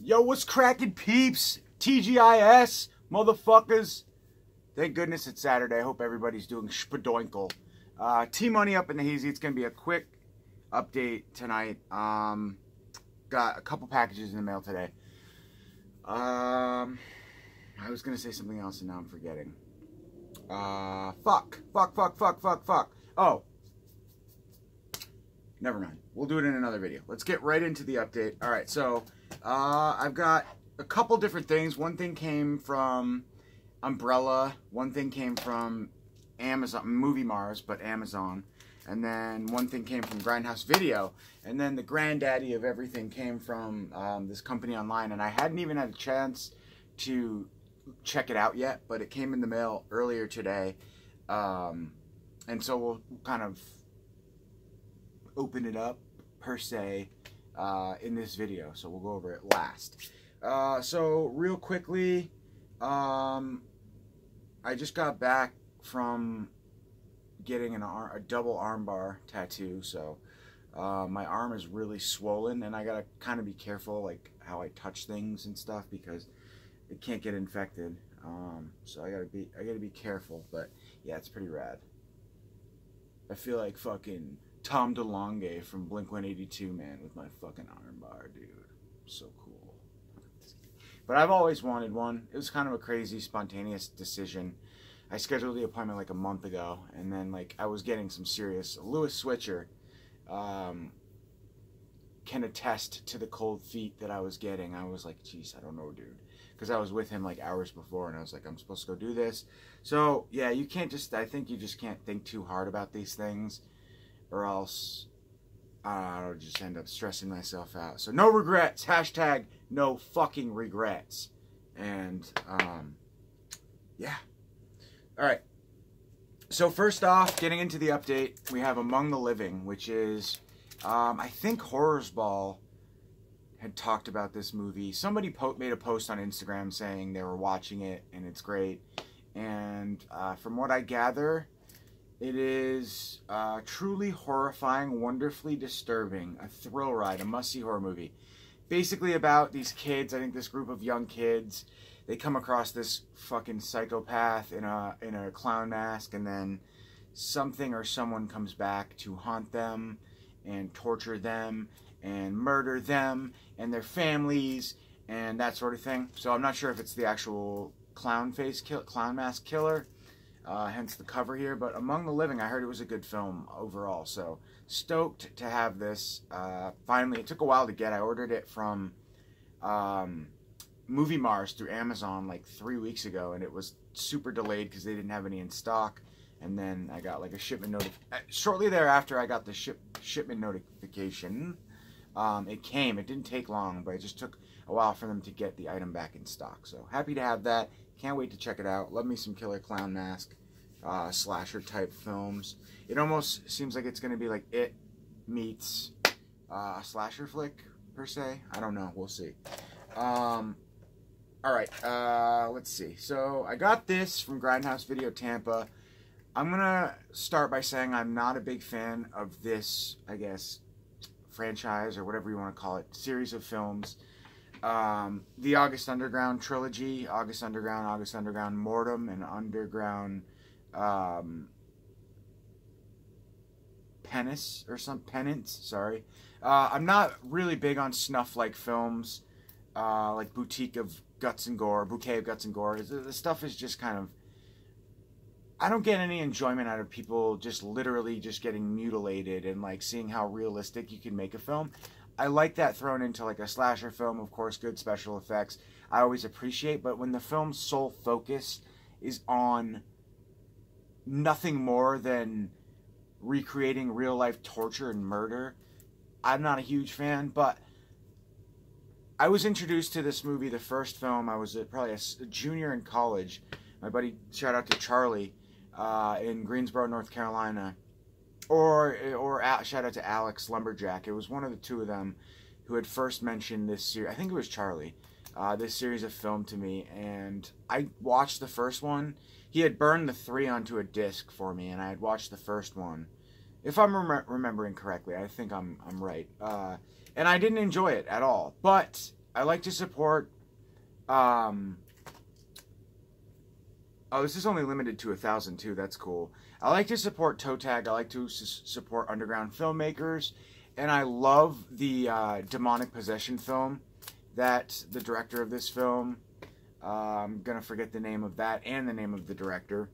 Yo, what's cracking, peeps? TGIS, motherfuckers. Thank goodness it's Saturday. I hope everybody's doing spadoinkle. T-Money up in the hazy. It's going to be a quick update tonight. Got a couple packages in the mail today. I was going to say something else and now I'm forgetting. Fuck. Oh. Never mind. We'll do it in another video. Let's get right into the update. Alright, so I've got a couple different things. One thing came from Umbrella. One thing came from Amazon, Movie Mars, but Amazon. And then one thing came from Grindhouse Video. And then the granddaddy of everything came from this company online. And I hadn't even had a chance to check it out yet, but it came in the mail earlier today. And so we'll kind of open it up per se in this video, so we'll go over it last. So real quickly, I just got back from getting a double armbar tattoo, so my arm is really swollen, and I gotta kind of be careful like how I touch things and stuff because it can't get infected. So I gotta be careful, but yeah, it's pretty rad. I feel like fucking Tom DeLonge from Blink-182, man, with my fucking armbar, dude. So cool. But I've always wanted one. It was kind of a crazy, spontaneous decision. I scheduled the appointment like a month ago, and then like I was getting some serious. Lewis Switcher can attest to the cold feet that I was getting. I was like, geez, I don't know, dude. Because I was with him like hours before, and I was like, I'm supposed to go do this. So, yeah, you can't just, I think you just can't think too hard about these things, or else I'll just end up stressing myself out. So no regrets. Hashtag no fucking regrets. And yeah. Alright. So first off, getting into the update, we have Among the Living, which is, I think Horrors Ball had talked about this movie. Somebody made a post on Instagram saying they were watching it and it's great. And from what I gather, it is truly horrifying, wonderfully disturbing, a thrill ride, a must-see horror movie. Basically about these kids, I think this group of young kids, they come across this fucking psychopath in a clown mask, and then something or someone comes back to haunt them and torture them and murder them and their families and that sort of thing. So I'm not sure if it's the actual clown mask killer. Hence the cover here, but Among the Living, I heard it was a good film overall, so stoked to have this. Finally, it took a while to get. I ordered it from Movie Mars through Amazon like 3 weeks ago, and it was super delayed because they didn't have any in stock. And then I got like a shipment notification. Shortly thereafter, I got the shipment notification. It came. It didn't take long, but it just took a while for them to get the item back in stock. So happy to have that. Can't wait to check it out. Love me some killer clown mask, slasher type films. It almost seems like it's going to be like It meets a slasher flick, per se. I don't know. We'll see. Alright, let's see. So, I got this from Grindhouse Video Tampa. I'm going to start by saying I'm not a big fan of this, I guess, franchise, or whatever you want to call it, series of films. The August Underground trilogy, August Underground Mortem, and Underground Penance, sorry. I'm not really big on snuff-like films, like Bouquet of Guts and Gore. The stuff is just kind of, I don't get any enjoyment out of people just literally just getting mutilated and like seeing how realistic you can make a film. I like that thrown into like a slasher film, of course, good special effects. I always appreciate, but when the film's sole focus is on nothing more than recreating real life torture and murder, I'm not a huge fan. But I was introduced to this movie, the first film, I was probably a junior in college. My buddy, shout out to Charlie, in Greensboro, North Carolina. Or shout out to Alex Lumberjack. It was one of the two of them who had first mentioned this series. I think it was Charlie. This series of film to me, and I watched the first one. He had burned the 3 onto a disc for me, and I had watched the first one. If I'm remembering correctly, I think I'm right. And I didn't enjoy it at all. But I like to support. Oh, this is only limited to 1,000 too. That's cool. I like to support toe tag. I like to support underground filmmakers, and I love the demonic possession film that the director of this film. I'm gonna forget the name of that and the name of the director.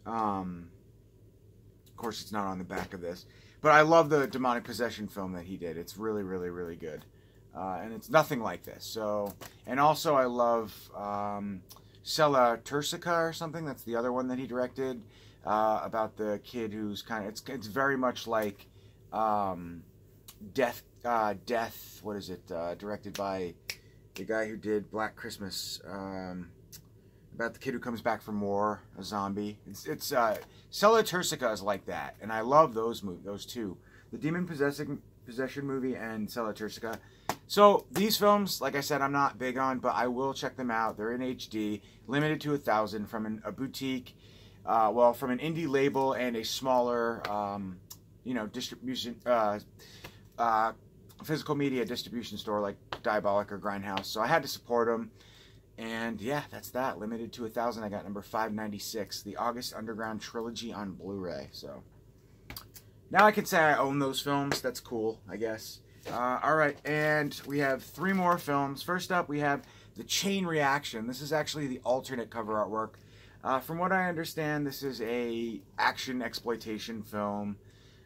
Of course, it's not on the back of this, but I love the demonic possession film that he did. It's really, really, really good, and it's nothing like this. So, and also I love. Sella Turcica or something. That's the other one that he directed about the kid who's kind of. It's very much like Death. What is it? Directed by the guy who did Black Christmas. About the kid who comes back from war, a zombie. It's Sella Turcica is like that, and I love those two. The Demon Possession movie and Sella Turcica. So these films, like I said, I'm not big on, but I will check them out. They're in HD, limited to 1,000 from a boutique, from an indie label and a smaller, distribution, physical media distribution store like Diabolic or Grindhouse. So I had to support them, and yeah, that's that. Limited to 1,000. I got number 596, the August Underground Trilogy on Blu-ray. So now I can say I own those films. That's cool, I guess. Alright, and we have 3 more films. First up, we have The Chain Reaction. This is actually the alternate cover artwork. From what I understand, this is a action exploitation film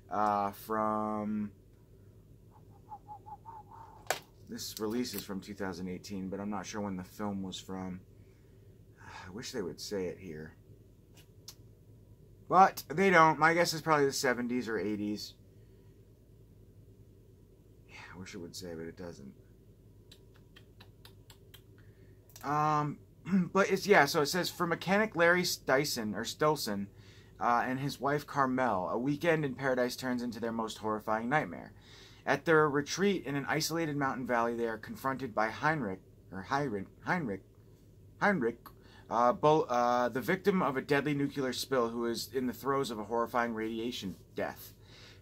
from... This release is from 2018, but I'm not sure when the film was from. I wish they would say it here. But they don't. My guess is probably the 70s or 80s. I wish it would say, but it doesn't. But it's, yeah, so it says, for mechanic Larry Stilson and his wife Carmel, a weekend in paradise turns into their most horrifying nightmare. At their retreat in an isolated mountain valley, they are confronted by Heinrich, the victim of a deadly nuclear spill who is in the throes of a horrifying radiation death.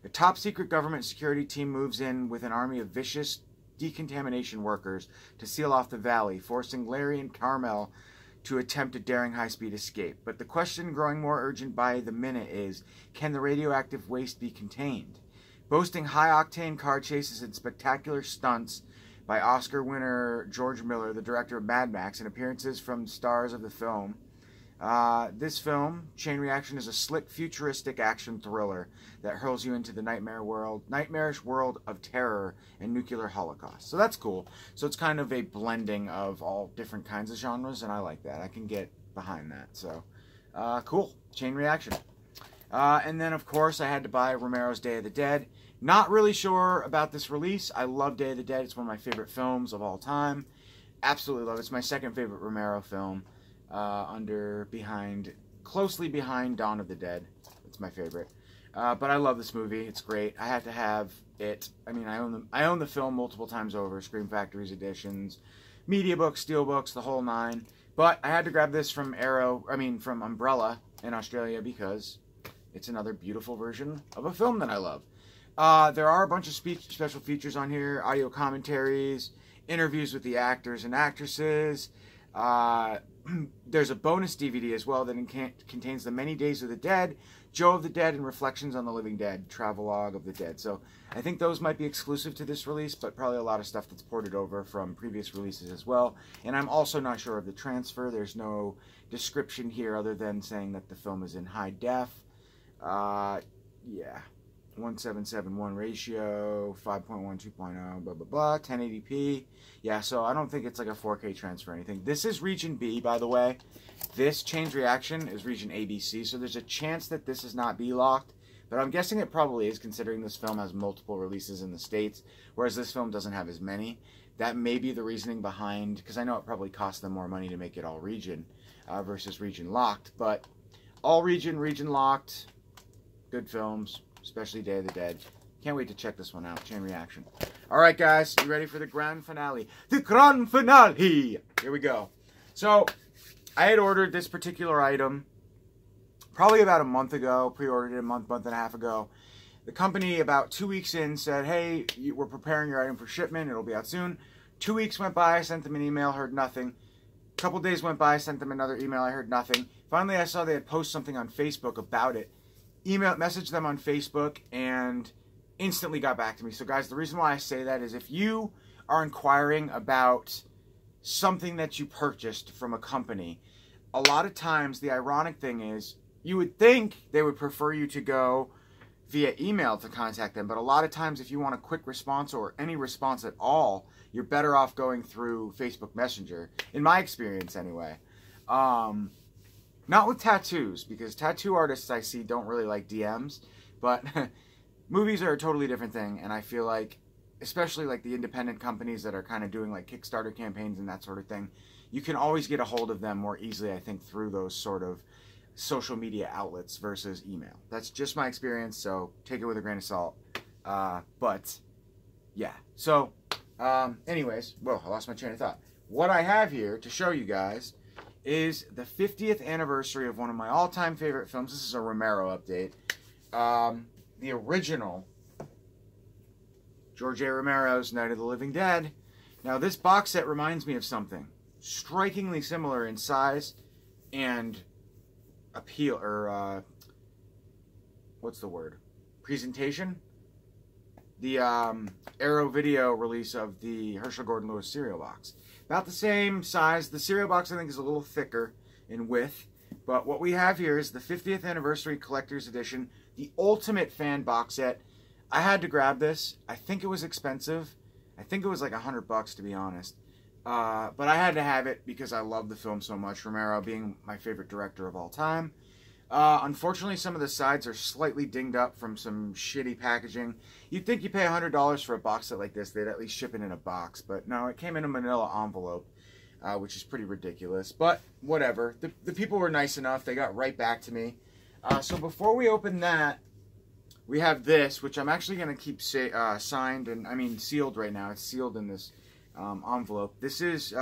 A top-secret government security team moves in with an army of vicious decontamination workers to seal off the valley, forcing Larry and Carmel to attempt a daring high-speed escape. But the question growing more urgent by the minute is, can the radioactive waste be contained? Boasting high-octane car chases and spectacular stunts by Oscar winner George Miller, the director of Mad Max, and appearances from stars of the film, this film, Chain Reaction, is a slick, futuristic action thriller that hurls you into the nightmarish world of terror and nuclear holocaust. So that's cool. So it's kind of a blending of all different kinds of genres, and I like that. I can get behind that. So, cool. Chain Reaction. And then, of course, I had to buy Romero's Day of the Dead. Not really sure about this release. I love Day of the Dead. It's one of my favorite films of all time. Absolutely love it. It's my second favorite Romero film. Closely behind Dawn of the Dead. It's my favorite. But I love this movie. It's great. I had to have it. I mean, I own the film multiple times over. Scream Factory's editions, media books, steel books, the whole nine. But I had to grab this from from Umbrella in Australia because it's another beautiful version of a film that I love. There are a bunch of special features on here, audio commentaries, interviews with the actors and actresses. There's a bonus DVD as well that contains The Many Days of the Dead, Joe of the Dead, and Reflections on the Living Dead, Travelogue of the Dead. So I think those might be exclusive to this release, but probably a lot of stuff that's ported over from previous releases as well. And I'm also not sure of the transfer. There's no description here other than saying that the film is in high def. Yeah. 1771 ratio, 5.1, 2.0, blah, blah, blah, 1080p. Yeah, so I don't think it's like a 4K transfer or anything. This is Region B, by the way. This Chain Reaction is Region ABC, so there's a chance that this is not B-locked, but I'm guessing it probably is, considering this film has multiple releases in the States, whereas this film doesn't have as many. That may be the reasoning behind, because I know it probably cost them more money to make it all region versus region locked, but all region locked, good films. Especially Day of the Dead. Can't wait to check this one out. Chain Reaction. Alright, guys. You ready for the grand finale? The grand finale! Here we go. So, I had ordered this particular item probably about a month ago. Pre-ordered it a month and a half ago. The company, about 2 weeks in, said, hey, we're preparing your item for shipment. It'll be out soon. 2 weeks went by, I sent them an email, heard nothing. A couple days went by, I sent them another email, I heard nothing. Finally, I saw they had posted something on Facebook about it. Messaged them on Facebook, and instantly got back to me. So guys, the reason why I say that is if you are inquiring about something that you purchased from a company, a lot of times the ironic thing is you would think they would prefer you to go via email to contact them, but a lot of times if you want a quick response or any response at all, you're better off going through Facebook Messenger, in my experience anyway. Not with tattoos, because tattoo artists I see don't really like DMs, but movies are a totally different thing, and I feel like, especially like the independent companies that are kind of doing like Kickstarter campaigns and that sort of thing, you can always get a hold of them more easily, I think, through those sort of social media outlets versus email. That's just my experience, so take it with a grain of salt. But yeah, so anyways, whoa, I lost my train of thought. What I have here to show you guys is the 50th anniversary of one of my all-time favorite films. This is a Romero update. The original George A. Romero's Night of the Living Dead. Now, this box set reminds me of something strikingly similar in size and appeal, or what's the word? Presentation? The Arrow Video release of the Herschel Gordon Lewis cereal box. About the same size. The cereal box, I think, is a little thicker in width. But what we have here is the 50th Anniversary Collector's Edition, the Ultimate Fan box set. I had to grab this. I think it was expensive. I think it was like $100, to be honest. But I had to have it because I love the film so much, Romero being my favorite director of all time. Unfortunately, some of the sides are slightly dinged up from some shitty packaging. You'd think you pay $100 for a box set like this, they'd at least ship it in a box. But no, it came in a manila envelope, which is pretty ridiculous. But whatever. The people were nice enough. They got right back to me. So before we open that, we have this, which I'm actually going to keep signed, and I mean sealed right now. It's sealed in this envelope. This is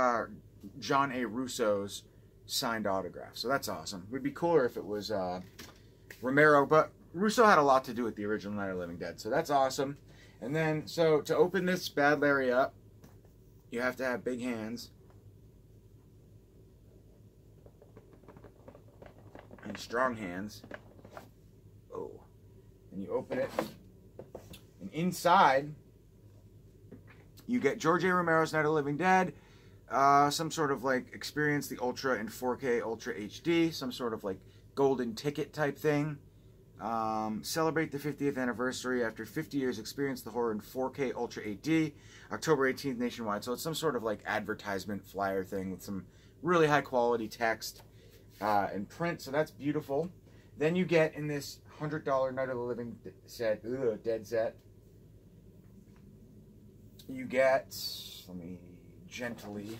John A. Russo's signed autograph, so that's awesome. It would be cooler if it was Romero, but Russo had a lot to do with the original Night of the Living Dead, so that's awesome. And then, so to open this Bad Larry up, you have to have big hands and strong hands. Oh, and you open it, and inside you get George A. Romero's Night of the Living Dead, some sort of like experience the Ultra in 4K Ultra HD, some sort of like golden ticket type thing. Celebrate the 50th anniversary. After 50 years, experience the horror in 4K Ultra HD, October 18th nationwide. So it's some sort of like advertisement flyer thing with some really high quality text and print. So that's beautiful. Then you get in this $100 Night of the Living Dead set, you get, let me gently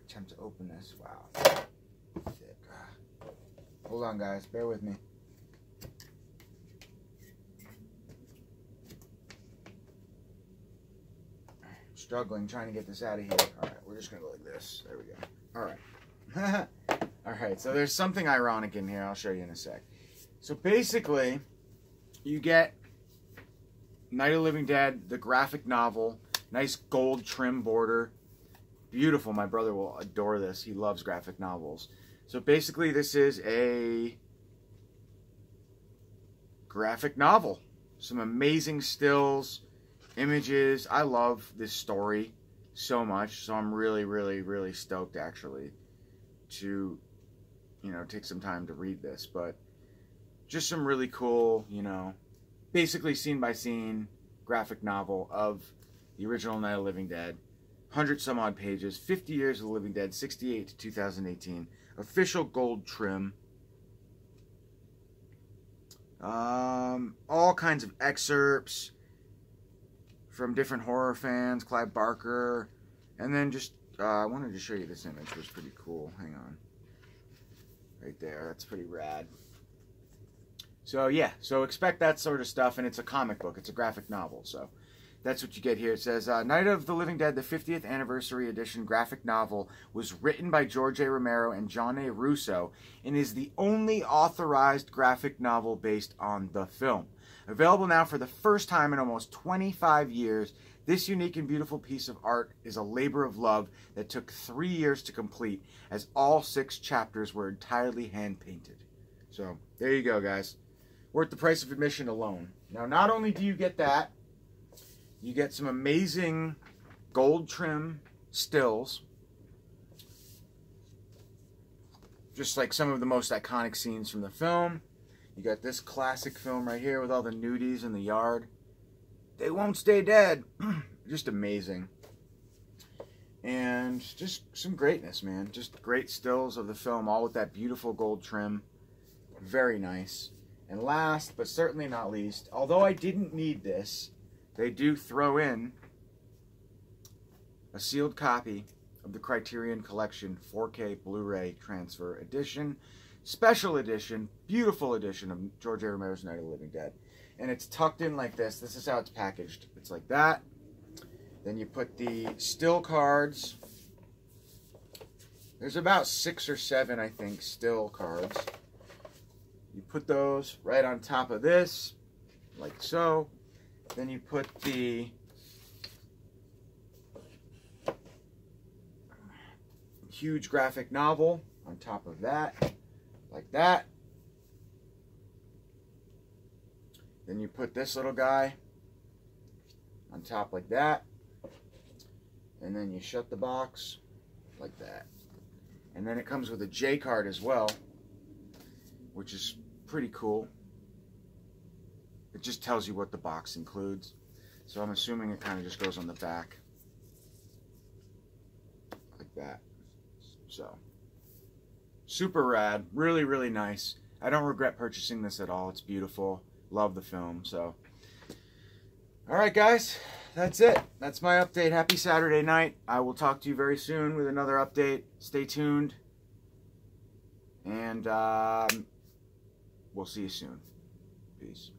attempt to open this. Wow. Thick. Hold on, guys. Bear with me. Struggling trying to get this out of here. Alright, we're just going to go like this. There we go. Alright. Alright, so there's something ironic in here. I'll show you in a sec. So basically, you get Night of the Living Dead, the graphic novel, nice gold trim border. Beautiful. My brother will adore this. He loves graphic novels. So basically this is a graphic novel. Some amazing stills, images. I love this story so much. So I'm really, really, really stoked actually to, you know, take some time to read this. But just some really cool, you know, basically scene by scene graphic novel of the original Night of the Living Dead. 100 some odd pages, 50 years of the Living Dead, 68 to 2018. Official gold trim. All kinds of excerpts from different horror fans, Clive Barker. And then just, I wanted to show you this image, it was pretty cool. Hang on. Right there, that's pretty rad. So yeah, so expect that sort of stuff, and it's a comic book, it's a graphic novel, so that's what you get here. It says, Night of the Living Dead, the 50th Anniversary Edition graphic novel was written by George A. Romero and John A. Russo and is the only authorized graphic novel based on the film. Available now for the first time in almost 25 years, this unique and beautiful piece of art is a labor of love that took 3 years to complete, as all 6 chapters were entirely hand-painted. So, there you go, guys. Worth the price of admission alone. Now, not only do you get that, you get some amazing gold trim stills. Just like some of the most iconic scenes from the film. You got this classic film right here with all the nudies in the yard. They won't stay dead. Just amazing. And just some greatness, man. Just great stills of the film, all with that beautiful gold trim. Very nice. And last, but certainly not least, although I didn't need this, they do throw in a sealed copy of the Criterion Collection 4K Blu-ray Transfer Edition. Special edition, beautiful edition of George A. Romero's Night of the Living Dead. And it's tucked in like this. This is how it's packaged. It's like that. Then you put the still cards. There's about 6 or 7, I think, still cards. You put those right on top of this, like so. Then you put the huge graphic novel on top of that, like that. Then you put this little guy on top like that. And then you shut the box like that. And then it comes with a J card as well, which is pretty cool. It just tells you what the box includes. So I'm assuming it kind of just goes on the back. Like that. So, super rad. Really, really nice. I don't regret purchasing this at all. It's beautiful. Love the film. So, alright guys. That's it. That's my update. Happy Saturday night. I will talk to you very soon with another update. Stay tuned. And we'll see you soon. Peace.